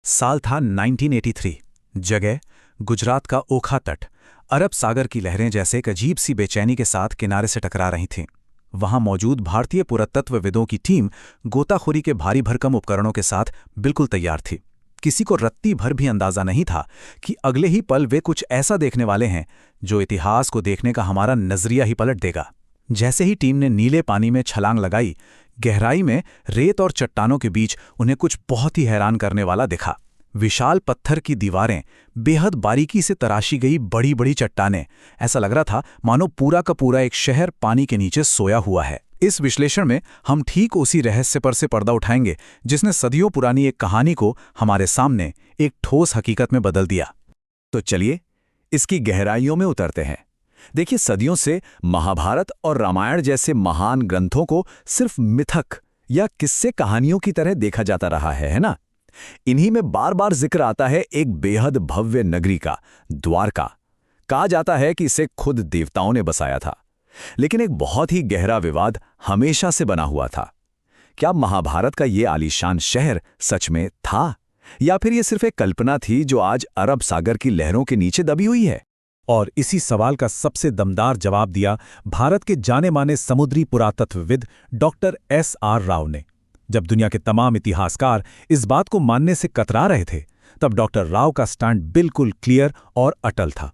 साल था 1983। जगह गुजरात का ओखा तट। अरब सागर की लहरें जैसे एक अजीब सी बेचैनी के साथ किनारे से टकरा रही थीं। वहां मौजूद भारतीय पुरातत्वविदों की टीम गोताखोरी के भारी भरकम उपकरणों के साथ बिल्कुल तैयार थी। किसी को रत्ती भर भी अंदाजा नहीं था कि अगले ही पल वे कुछ ऐसा देखने वाले हैं जो इतिहास को देखने का हमारा नजरिया ही पलट देगा। जैसे ही टीम ने नीले पानी में छलांग लगाई, गहराई में रेत और चट्टानों के बीच उन्हें कुछ बहुत ही हैरान करने वाला दिखा। विशाल पत्थर की दीवारें, बेहद बारीकी से तराशी गई बड़ी बड़ी चट्टानें। ऐसा लग रहा था मानो पूरा का पूरा एक शहर पानी के नीचे सोया हुआ है। इस विश्लेषण में हम ठीक उसी रहस्य पर से पर्दा उठाएंगे जिसने सदियों पुरानी एक कहानी को हमारे सामने एक ठोस हकीकत में बदल दिया। तो चलिए इसकी गहराइयों में उतरते हैं। देखिए, सदियों से महाभारत और रामायण जैसे महान ग्रंथों को सिर्फ मिथक या किस्से कहानियों की तरह देखा जाता रहा है ना? इन्हीं में बार बार जिक्र आता है एक बेहद भव्य नगरी का, द्वारका। कहा जाता है कि इसे खुद देवताओं ने बसाया था। लेकिन एक बहुत ही गहरा विवाद हमेशा से बना हुआ था। क्या महाभारत का ये आलीशान शहर सच में था, या फिर ये सिर्फ एक कल्पना थी जो आज अरब सागर की लहरों के नीचे दबी हुई है? और इसी सवाल का सबसे दमदार जवाब दिया भारत के जाने माने समुद्री पुरातत्वविद डॉक्टर S.R. राव ने। जब दुनिया के तमाम इतिहासकार इस बात को मानने से कतरा रहे थे, तब डॉक्टर राव का स्टैंड बिल्कुल क्लियर और अटल था।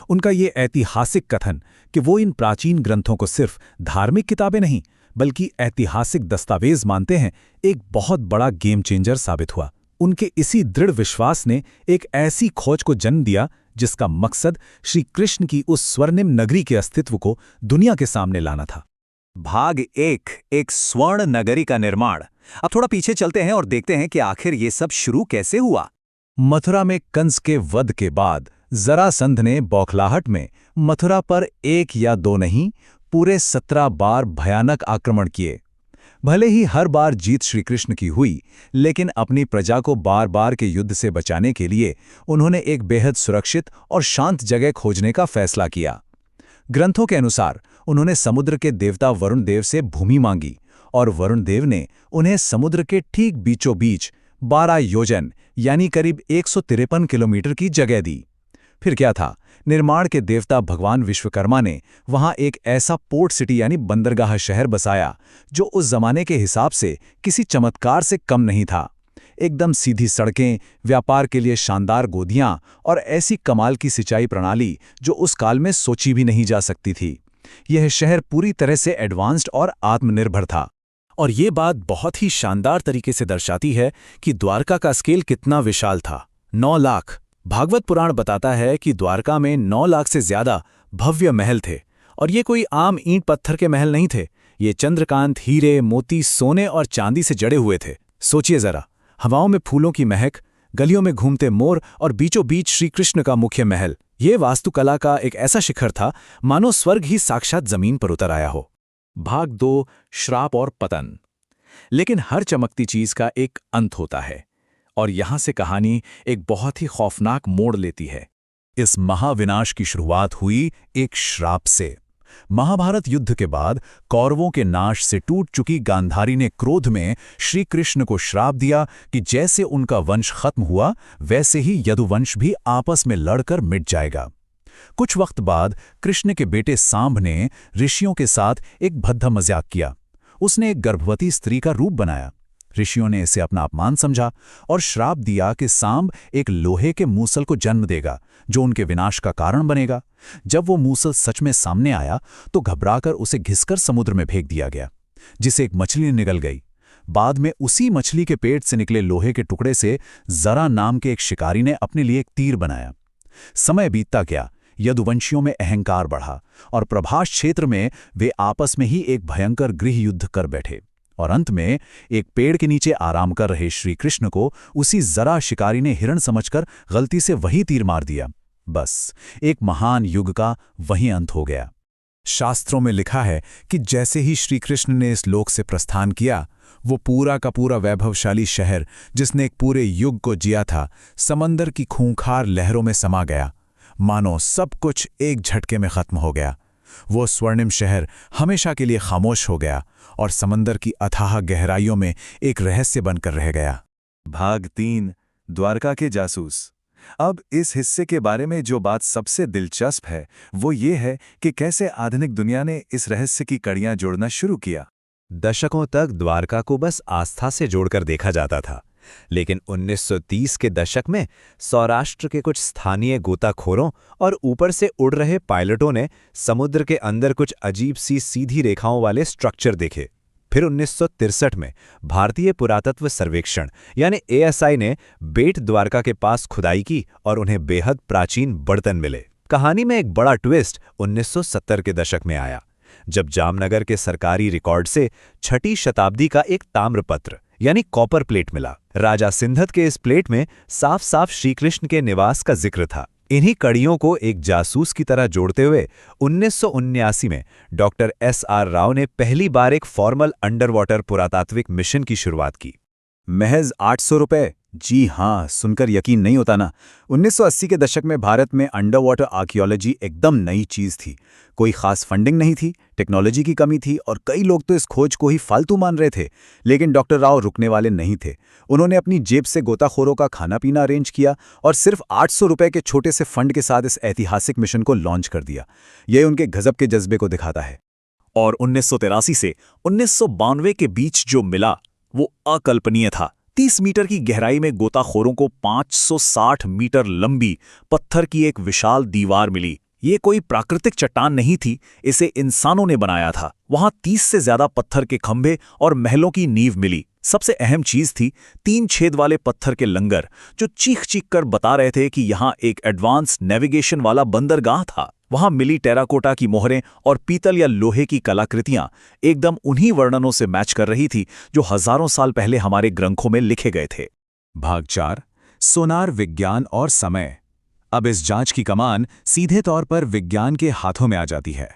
उनका ये ऐतिहासिक कथन कि वो इन प्राचीन ग्रंथों को सिर्फ धार्मिक किताबें नहीं बल्कि ऐतिहासिक दस्तावेज मानते हैं, एक बहुत बड़ा गेम चेंजर साबित हुआ। उनके इसी दृढ़ विश्वास ने एक ऐसी खोज को जन्म दिया जिसका मकसद श्री कृष्ण की उस स्वर्णिम नगरी के अस्तित्व को दुनिया के सामने लाना था। भाग एक स्वर्ण नगरी का निर्माण। अब थोड़ा पीछे चलते हैं और देखते हैं कि आखिर ये सब शुरू कैसे हुआ। मथुरा में कंस के वध के बाद जरासंध ने बौखलाहट में मथुरा पर एक या दो नहीं, पूरे 17 बार भयानक आक्रमण किए। भले ही हर बार जीत श्री कृष्ण की हुई, लेकिन अपनी प्रजा को बार बार के युद्ध से बचाने के लिए उन्होंने एक बेहद सुरक्षित और शांत जगह खोजने का फैसला किया। ग्रंथों के अनुसार उन्होंने समुद्र के देवता वरुण देव से भूमि मांगी और वरुण देव ने उन्हें समुद्र के ठीक बीचों बीच 12 योजन यानी करीब 153 किलोमीटर की जगह दी। फिर क्या था, निर्माण के देवता भगवान विश्वकर्मा ने वहां एक ऐसा पोर्ट सिटी यानी बंदरगाह शहर बसाया जो उस जमाने के हिसाब से किसी चमत्कार से कम नहीं था। एकदम सीधी सड़कें, व्यापार के लिए शानदार गोदियां और ऐसी कमाल की सिंचाई प्रणाली जो उस काल में सोची भी नहीं जा सकती थी। यह शहर पूरी तरह से एडवांस्ड और आत्मनिर्भर था। और ये बात बहुत ही शानदार तरीके से दर्शाती है कि द्वारका का स्केल कितना विशाल था। 9 लाख। भागवत पुराण बताता है कि द्वारका में 9 लाख से ज्यादा भव्य महल थे। और ये कोई आम ईंट पत्थर के महल नहीं थे। ये चंद्रकांत, हीरे, मोती, सोने और चांदी से जड़े हुए थे। सोचिए जरा, हवाओं में फूलों की महक, गलियों में घूमते मोर और बीचों बीच श्री कृष्ण का मुख्य महल। ये वास्तुकला का एक ऐसा शिखर था मानो स्वर्ग ही साक्षात जमीन पर उतर आया हो। भाग 2, श्राप और पतन। लेकिन हर चमकती चीज का एक अंत होता है, और यहां से कहानी एक बहुत ही खौफनाक मोड़ लेती है। इस महाविनाश की शुरुआत हुई एक श्राप से। महाभारत युद्ध के बाद कौरवों के नाश से टूट चुकी गांधारी ने क्रोध में श्री कृष्ण को श्राप दिया कि जैसे उनका वंश खत्म हुआ वैसे ही यदुवंश भी आपस में लड़कर मिट जाएगा। कुछ वक्त बाद कृष्ण के बेटे सांब ने ऋषियों के साथ एक भद्दा मजाक किया। उसने एक गर्भवती स्त्री का रूप बनाया। ऋषियों ने इसे अपना अपमान समझा और श्राप दिया कि सांब एक लोहे के मूसल को जन्म देगा जो उनके विनाश का कारण बनेगा। जब वो मूसल सच में सामने आया तो घबराकर उसे घिसकर समुद्र में फेंक दिया गया, जिसे एक मछली निगल गई। बाद में उसी मछली के पेट से निकले लोहे के टुकड़े से जरा नाम के एक शिकारी ने अपने लिए एक तीर बनाया। समय बीतता गया, यदुवंशियों में अहंकार बढ़ा और प्रभास क्षेत्र में वे आपस में ही एक भयंकर गृह युद्ध कर बैठे। और अंत में एक पेड़ के नीचे आराम कर रहे श्री कृष्ण को उसी जरा शिकारी ने हिरण समझकर गलती से वही तीर मार दिया। बस एक महान युग का वहीं अंत हो गया। शास्त्रों में लिखा है कि जैसे ही श्री कृष्ण ने इस लोक से प्रस्थान किया, वो पूरा का पूरा वैभवशाली शहर जिसने एक पूरे युग को जिया था, समंदर की खूंखार लहरों में समा गया। मानो सब कुछ एक झटके में खत्म हो गया। वो स्वर्णिम शहर हमेशा के लिए खामोश हो गया और समंदर की अथाह गहराइयों में एक रहस्य बनकर रह गया। भाग 3, द्वारका के जासूस। अब इस हिस्से के बारे में जो बात सबसे दिलचस्प है वो ये है कि कैसे आधुनिक दुनिया ने इस रहस्य की कड़ियां जोड़ना शुरू किया। दशकों तक द्वारका को बस आस्था से जोड़कर देखा जाता था, लेकिन 1930 के दशक में सौराष्ट्र के कुछ स्थानीय गोताखोरों और ऊपर से उड़ रहे पायलटों ने समुद्र के अंदर कुछ अजीब सी सीधी रेखाओं वाले स्ट्रक्चर देखे। फिर 1963 में भारतीय पुरातत्व सर्वेक्षण यानी ASI ने बेट द्वारका के पास खुदाई की और उन्हें बेहद प्राचीन बर्तन मिले। कहानी में एक बड़ा ट्विस्ट 1970 के दशक में आया, जब जामनगर के सरकारी रिकॉर्ड से 6वीं शताब्दी का एक ताम्रपत्र यानी कॉपर प्लेट मिला। राजा सिंधत के इस प्लेट में साफ साफ श्रीकृष्ण के निवास का जिक्र था। इन्हीं कड़ियों को एक जासूस की तरह जोड़ते हुए 1979 में डॉक्टर SR राव ने पहली बार एक फॉर्मल अंडर वाटर पुरातात्विक मिशन की शुरुआत की। महज 800 रुपए? जी हाँ, सुनकर यकीन नहीं होता ना। 1980 के दशक में भारत में अंडर वाटर आर्कियोलॉजी एकदम नई चीज़ थी। कोई खास फंडिंग नहीं थी, टेक्नोलॉजी की कमी थी और कई लोग तो इस खोज को ही फालतू मान रहे थे। लेकिन डॉक्टर राव रुकने वाले नहीं थे। उन्होंने अपनी जेब से गोताखोरों का खाना पीना अरेंज किया और सिर्फ 800 रुपए के छोटे से फंड के साथ इस ऐतिहासिक मिशन को लॉन्च कर दिया। ये उनके गजब के जज्बे को दिखाता है। और 1983 से 1992 के बीच जो मिला वो अकल्पनीय था। 30 मीटर की गहराई में गोताखोरों को 560 मीटर लंबी पत्थर की एक विशाल दीवार मिली। ये कोई प्राकृतिक चट्टान नहीं थी, इसे इंसानों ने बनाया था। वहां 30 से ज्यादा पत्थर के खंभे और महलों की नींव मिली। सबसे अहम चीज थी 3 छेद वाले पत्थर के लंगर, जो चीख चीख कर बता रहे थे कि यहाँ एक एडवांस नेविगेशन वाला बंदरगाह था। वहां मिली टेराकोटा की मोहरें और पीतल या लोहे की कलाकृतियां एकदम उन्हीं वर्णनों से मैच कर रही थी जो हजारों साल पहले हमारे ग्रंथों में लिखे गए थे। भाग 4, सोनार, विज्ञान और समय। अब इस जांच की कमान सीधे तौर पर विज्ञान के हाथों में आ जाती है।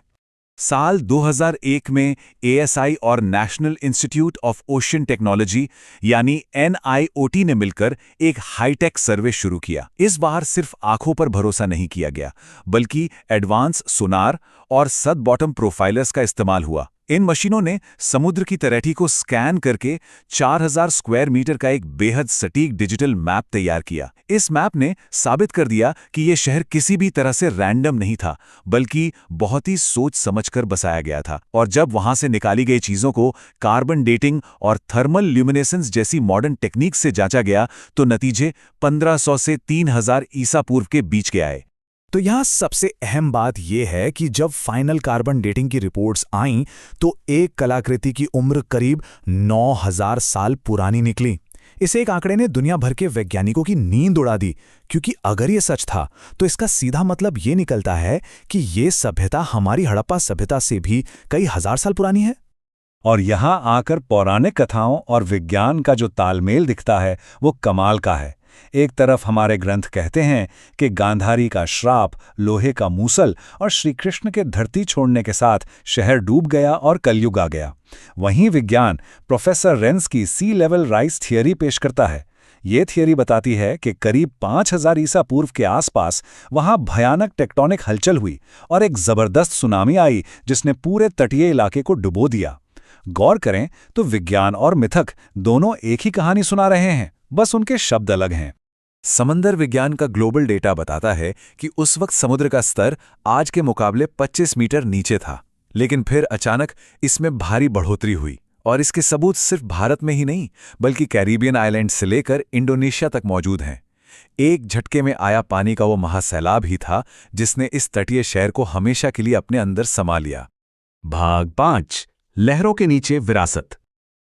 साल 2001 में ASI और national institute of ocean technology यानी NIOT ने मिलकर एक हाईटेक सर्वे शुरू किया। इस बार सिर्फ आंखों पर भरोसा नहीं किया गया, बल्कि एडवांस सोनार और सब बॉटम प्रोफाइलर्स का इस्तेमाल हुआ। इन मशीनों ने समुद्र की तलहटी को स्कैन करके 4000 स्क्वायर मीटर का एक बेहद सटीक डिजिटल मैप तैयार किया। इस मैप ने साबित कर दिया कि यह शहर किसी भी तरह से रैंडम नहीं था, बल्कि बहुत ही सोच समझकर बसाया गया था। और जब वहां से निकाली गई चीजों को कार्बन डेटिंग और थर्मल ल्यूमिनेसेंस जैसी मॉडर्न टेक्निक से जांचा गया, तो नतीजे 1500 से 3000 ईसा पूर्व के बीच के आए। तो यहाँ सबसे अहम बात यह है कि जब फाइनल कार्बन डेटिंग की रिपोर्ट्स आईं तो एक कलाकृति की उम्र करीब 9000 साल पुरानी निकली। इस एक आंकड़े ने दुनिया भर के वैज्ञानिकों की नींद उड़ा दी, क्योंकि अगर ये सच था तो इसका सीधा मतलब ये निकलता है कि ये सभ्यता हमारी हड़प्पा सभ्यता से भी कई हजार साल पुरानी है। और यहाँ आकर पौराणिक कथाओं और विज्ञान का जो तालमेल दिखता है वो कमाल का है। एक तरफ हमारे ग्रंथ कहते हैं कि गांधारी का श्राप, लोहे का मूसल और श्री कृष्ण के धरती छोड़ने के साथ शहर डूब गया और कलयुग आ गया। वहीं विज्ञान प्रोफेसर रेंस की सी लेवल राइज थियरी पेश करता है। ये थियरी बताती है कि करीब 5000 ईसा पूर्व के आसपास वहां भयानक टेक्टोनिक हलचल हुई और एक जबरदस्त सुनामी आई जिसने पूरे तटीय इलाके को डुबो दिया। गौर करें तो विज्ञान और मिथक दोनों एक ही कहानी सुना रहे हैं, बस उनके शब्द अलग हैं। समंदर विज्ञान का ग्लोबल डेटा बताता है कि उस वक्त समुद्र का स्तर आज के मुकाबले 25 मीटर नीचे था, लेकिन फिर अचानक इसमें भारी बढ़ोतरी हुई। और इसके सबूत सिर्फ भारत में ही नहीं, बल्कि कैरिबियन आइलैंड से लेकर इंडोनेशिया तक मौजूद हैं। एक झटके में आया पानी का वो महासैलाब ही था जिसने इस तटीय शहर को हमेशा के लिए अपने अंदर समा लिया। भाग 5, लहरों के नीचे विरासत।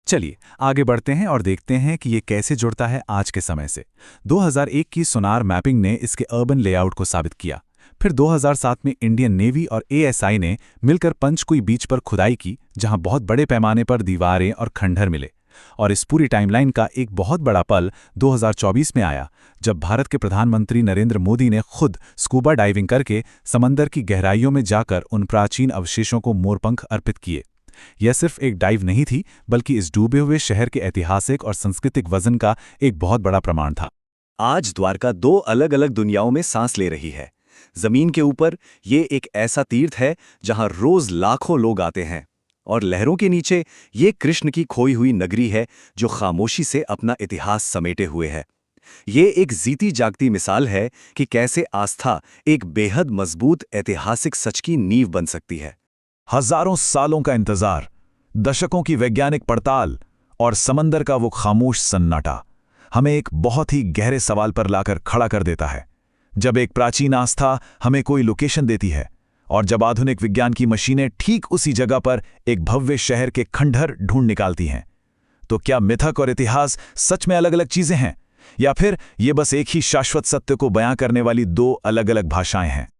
चलिए आगे बढ़ते हैं और देखते हैं कि ये कैसे जुड़ता है आज के समय से। 2001 की सोनार मैपिंग ने इसके अर्बन लेआउट को साबित किया। फिर 2007 में इंडियन नेवी और ASI ने मिलकर पंचकुई बीच पर खुदाई की, जहां बहुत बड़े पैमाने पर दीवारें और खंडहर मिले। और इस पूरी टाइमलाइन का एक बहुत बड़ा पल 2024 में आया, जब भारत के प्रधानमंत्री नरेंद्र मोदी ने खुद स्कूबा डाइविंग करके समंदर की गहराइयों में जाकर उन प्राचीन अवशेषों को मोरपंख अर्पित किए। यह सिर्फ एक डाइव नहीं थी, बल्कि इस डूबे हुए शहर के ऐतिहासिक और सांस्कृतिक वजन का एक बहुत बड़ा प्रमाण था। आज द्वारका 2 अलग अलग दुनियाओं में सांस ले रही है। जमीन के ऊपर ये एक ऐसा तीर्थ है जहां रोज लाखों लोग आते हैं, और लहरों के नीचे ये कृष्ण की खोई हुई नगरी है जो खामोशी से अपना इतिहास समेटे हुए है। ये एक जीती जागती मिसाल है कि कैसे आस्था एक बेहद मजबूत ऐतिहासिक सच की नींव बन सकती है। हजारों सालों का इंतजार, दशकों की वैज्ञानिक पड़ताल और समंदर का वो खामोश सन्नाटा हमें एक बहुत ही गहरे सवाल पर लाकर खड़ा कर देता है। जब एक प्राचीन आस्था हमें कोई लोकेशन देती है और जब आधुनिक विज्ञान की मशीनें ठीक उसी जगह पर एक भव्य शहर के खंडहर ढूंढ निकालती हैं, तो क्या मिथक और इतिहास सच में अलग अलग चीजें हैं, या फिर ये बस एक ही शाश्वत सत्य को बयां करने वाली दो अलग अलग भाषाएं हैं?